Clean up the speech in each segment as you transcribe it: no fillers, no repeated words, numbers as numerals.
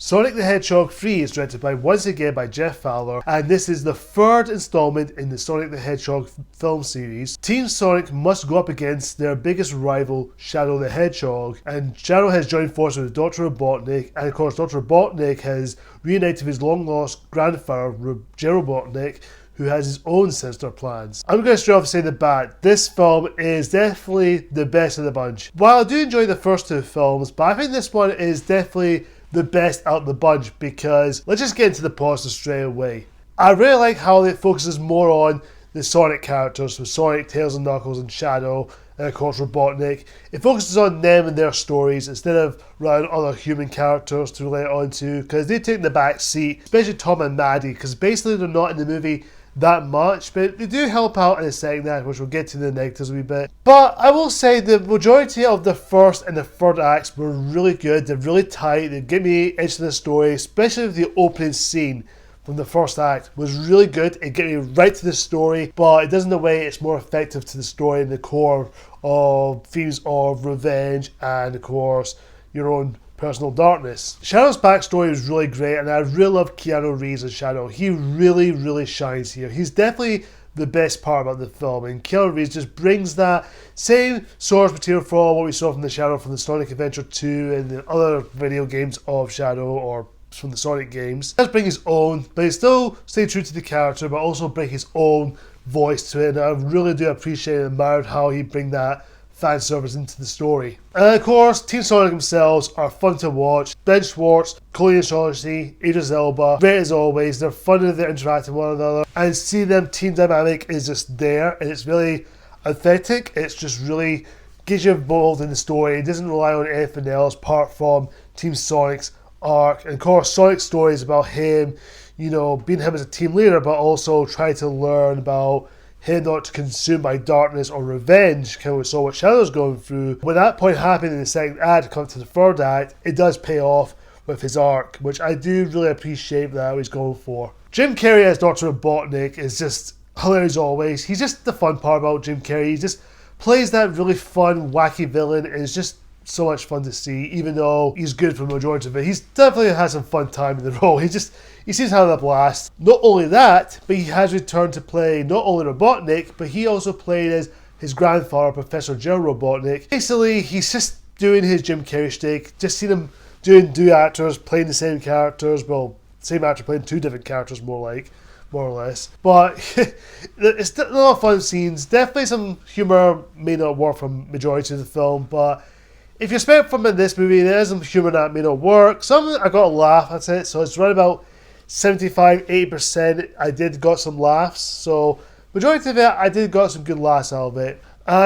Sonic the Hedgehog 3 is directed once again by Jeff Fowler, and this is the third installment in the Sonic the Hedgehog film series. Team Sonic must go up against their biggest rival, Shadow the Hedgehog, and Shadow has joined forces with Dr. Robotnik, and of course Dr. Robotnik has reunited his long-lost grandfather, Gerald Robotnik, who has his own sinister plans. I'm going to straight off say the bat, this film is definitely the best of the bunch. While I do enjoy the first two films, but I think this one is definitely the best out of the bunch, because let's just get into the positives straight away. I really like how it focuses more on the Sonic characters, with Sonic, Tails and Knuckles and Shadow, and of course Robotnik. It focuses on them and their stories instead of relying on other human characters to relate on to, because they take the back seat, especially Tom and Maddie, because basically they're not in the movie that much, but they do help out in the second act, which we'll get to the negatives a wee bit. But I will say the majority of the first and the third acts were really good. They're really tight. They get me into the story, especially with the opening scene from the first act was really good. It get me right to the story, but it does in a way it's more effective to the story and the core of themes of revenge and of course your own personal darkness. Shadow's backstory is really great, and I really love Keanu Reeves as Shadow. He really shines here. He's definitely the best part about the film, and Keanu Reeves just brings that same source material from what we saw from the Shadow from the Sonic Adventure 2 and the other video games of Shadow, or from the Sonic games. He does bring his own, but he still stay true to the character, but also bring his own voice to it, and I really do appreciate and admire how he bring that fan service into the story. And of course, Team Sonic themselves are fun to watch. Ben Schwartz, Colleen O'Shaughnessey, Idris Elba, great as always. They're fun and they're interacting with one another, and see them team dynamic is just there, and it's really authentic. It's just really gets you involved in the story. It doesn't rely on anything else apart from Team Sonic's arc. And of course, Sonic's story is about him, you know, being him as a team leader, but also trying to learn about him not consumed by darkness or revenge, kind of we saw what Shadow's going through. When that point happened in the second act, come to the third act, it does pay off with his arc, which I do really appreciate that he's going for. Jim Carrey as Dr. Robotnik is just hilarious always. He's just the fun part about Jim Carrey. He just plays that really fun, wacky villain, and it's just so much fun to see, even though he's good for the majority of it. He's definitely had some fun time in the role. He seems to have a blast. Not only that, but he has returned to play not only Robotnik, but he also played as his grandfather, Professor Gerald Robotnik. Basically, he's just doing his Jim Carrey shtick. Just seen him doing two actors, playing the same characters. Well, same actor playing two different characters, more or less. But it's a lot of fun scenes. Definitely some humor may not work from majority of the film, but if you expect from this movie, there is some humor that may not work. Some I got a laugh at it, so it's right about 75-80%. I did got some laughs, so majority of it I did got some good laughs out of it.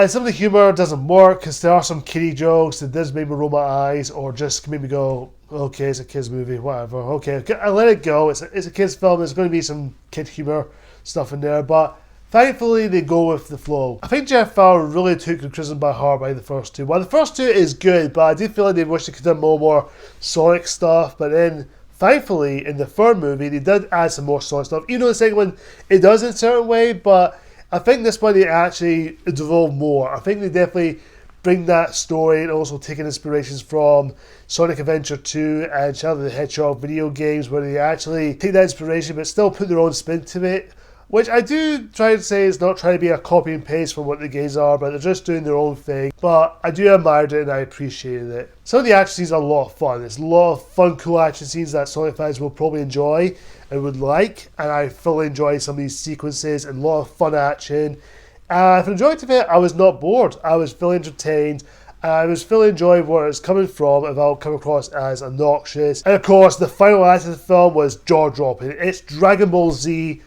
Some of the humor doesn't work because there are some kiddie jokes that does make me roll my eyes or just make me go, okay, it's a kids movie, whatever. Okay, I let it go. It's a kids film. There's going to be some kid humor stuff in there, but thankfully, they go with the flow. I think Jeff Fowler really took the Krysten by heart by the first two. Well, the first two is good, but I did feel like they wish they could have done more Sonic stuff. But then, thankfully, in the third movie, they did add some more Sonic stuff. Even though the second one, it does in a certain way, but I think this one, they actually devolve more. I think they definitely bring that story and also taking inspirations from Sonic Adventure 2 and Shadow the Hedgehog video games, where they actually take that inspiration but still put their own spin to it. Which I do try to say is not trying to be a copy and paste from what the games are, but they're just doing their own thing. But I do admire it and I appreciated it. Some of the action scenes are a lot of fun. There's a lot of fun, cool action scenes that Sonic fans will probably enjoy and would like. And I fully enjoy some of these sequences and a lot of fun action. For the majority of it, I was not bored. I was fully entertained. I was fully enjoying where it's coming from without coming across as obnoxious. And of course, the final act of the film was jaw-dropping. It's Dragon Ball Z,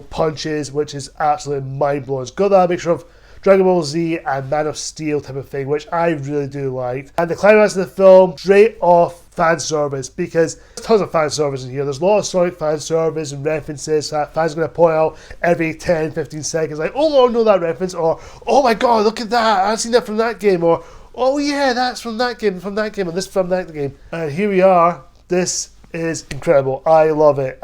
punches, which is absolutely mind-blowing. It's got that mixture of Dragon Ball Z and Man of Steel type of thing, which I really do like. And the climax of the film, straight off fan service, because there's tons of fan service in here. There's a lot of Sonic fan service and references that fans are going to point out every 10-15 seconds, like, oh, I know that reference, or, oh my god, look at that, I've seen that from that game, or, oh yeah, that's from that game, and this from that game. And here we are. This is incredible. I love it.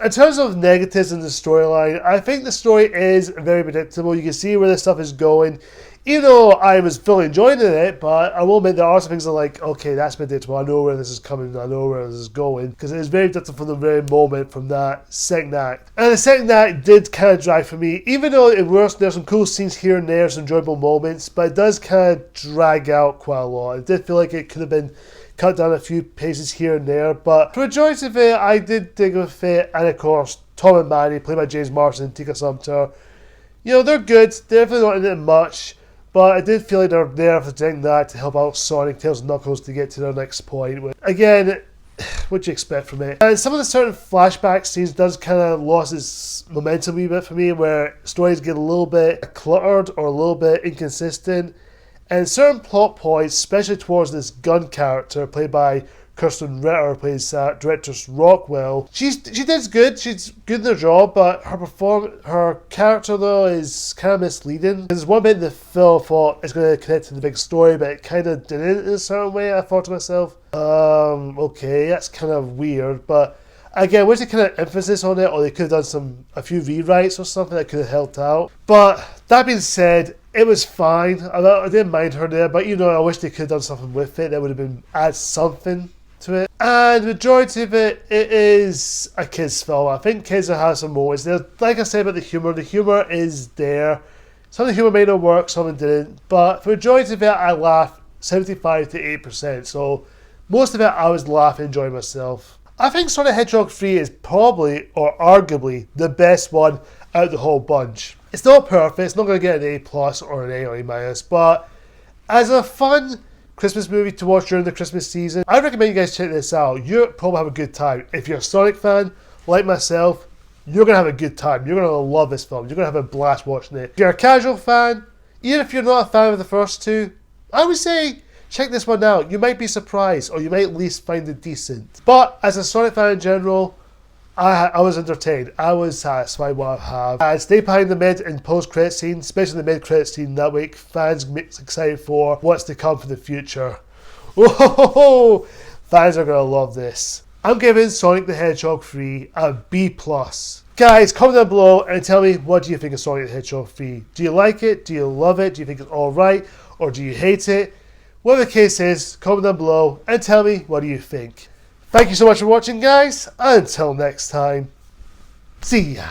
In terms of negatives in the storyline, I think the story is very predictable. You can see where this stuff is going. Even though I was fully enjoying it, but I will admit there are some things that like, okay, that's predictable. I know where this is coming. I know where this is going. Because it is very different from the very moment from that second act. And the second act did kind of drag for me. Even though it works, there's some cool scenes here and there, some enjoyable moments. But it does kind of drag out quite a lot. It did feel like it could have been cut down a few paces here and there. But for the majority of it, I did dig with it. And of course, Tom and Manny, played by James Marsden and Tika Sumpter. You know, they're good. They're definitely not in it much. But I did feel like they're there for doing that to help out Sonic, Tails, and Knuckles to get to their next point. Again, what do you expect from it? And some of the certain flashback scenes does kind of lost its momentum a wee bit for me, where stories get a little bit cluttered or a little bit inconsistent. And certain plot points, especially towards this gun character played by Krysten Ritter, plays Directress Rothwell. She does good. She's good in her job, but her character though is kind of misleading. There's one bit in the film I thought it's going to connect to the big story, but it kind of didn't in a certain way. I thought to myself, okay, that's kind of weird. But again, was the kind of emphasis on it, or they could have done a few rewrites or something that could have helped out. But that being said, it was fine. I didn't mind her there, but you know, I wish they could have done something with it. That would have been add something to it. And the majority of it is a kids film. I think kids will have some moments. Like I said about the humor is there. Some of the humor may not work, some of it didn't. But for the majority of it, I laughed 75 to 8%. So most of it, I was laughing, enjoying myself. I think Sonic the Hedgehog 3 is probably, or arguably, the best one out of the whole bunch. It's not perfect. It's not going to get an A plus or an A or A minus. But as a fun Christmas movie to watch during the Christmas season, I recommend you guys check this out. You'll probably have a good time. If you're a Sonic fan, like myself, you're going to have a good time. You're going to love this film. You're going to have a blast watching it. If you're a casual fan, even if you're not a fan of the first two, I would say check this one out. You might be surprised, or you might at least find it decent. But as a Sonic fan in general, I was entertained. I was satisfied what I have. And stay behind the mid and post-credit scene, especially the mid-credit scene. That way fans get excited for what's to come for the future. Whoa! Fans are going to love this. I'm giving Sonic the Hedgehog 3 a B+. Guys, comment down below and tell me, what do you think of Sonic the Hedgehog 3? Do you like it? Do you love it? Do you think it's alright? Or do you hate it? Whatever the case is, comment down below and tell me, what do you think? Thank you so much for watching, guys. Until next time, see ya.